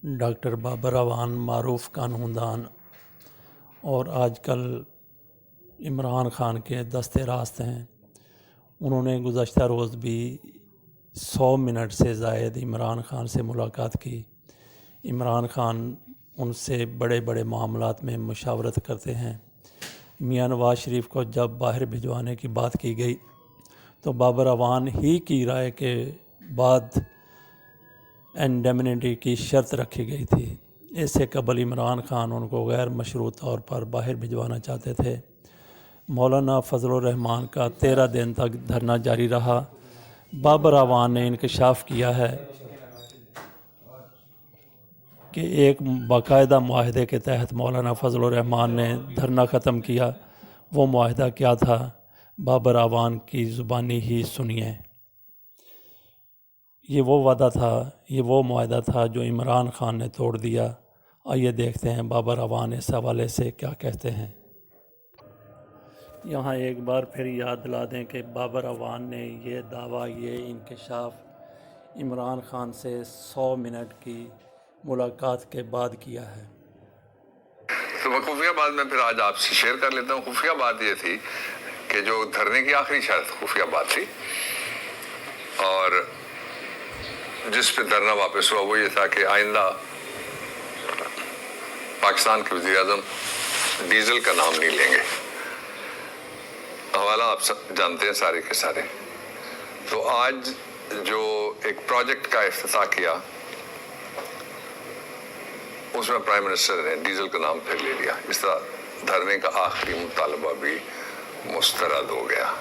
Doctor Babar Awan معروف قانون دان اور آج کل عمران خان کے دستے راست ہیں، انہوں نے گزشتہ روز بھی 100 منٹ سے زائد عمران خان سے ملاقات کی۔ عمران خان ان سے بڑے بڑے معاملات میں مشاورت کرتے ہیں۔ میاں نواز شریف کو جب باہر بھجوانے کی بات کی گئی تو بابر اعوان ہی کی رائے کے بعد انڈیمنٹی کی شرط رکھی گئی تھی۔ اس سے قبل عمران خان ان کو غیر مشروط طور پر باہر بھجوانا چاہتے تھے۔ مولانا فضل الرحمان کا 13 دن تک دھرنا جاری رہا۔ بابر اعوان نے انکشاف کیا ہے کہ ایک باقاعدہ معاہدے کے تحت مولانا فضل الرحمان نے دھرنا ختم کیا۔ وہ معاہدہ کیا تھا؟ بابر اعوان کی زبانی ہی سنیے۔ یہ وہ وعدہ تھا، یہ وہ معاہدہ تھا جو عمران خان نے توڑ دیا۔ آئیے دیکھتے ہیں بابر اعوان اس حوالے سے کیا کہتے ہیں۔ یہاں ایک بار پھر یاد دلا دیں کہ بابر اعوان نے یہ دعویٰ، یہ انکشاف عمران خان سے 100 منٹ کی ملاقات کے بعد کیا ہے۔ تو میں خفیہ بات میں پھر آج آپ سے شیئر کر لیتا ہوں۔ خفیہ بات یہ تھی کہ جو دھرنے کی آخری شاید خفیہ بات تھی اور جس پہ دھرنا واپس ہوا وہ یہ تھا کہ آئندہ پاکستان کے وزیر اعظم ڈیزل کا نام نہیں لیں گے۔ حوالہ آپ جانتے ہیں سارے کے سارے۔ تو آج جو ایک پروجیکٹ کا افتتاح کیا اس میں پرائم منسٹر نے ڈیزل کا نام پھر لے لیا۔ اس طرح دھرنے کا آخری مطالبہ بھی مسترد ہو گیا۔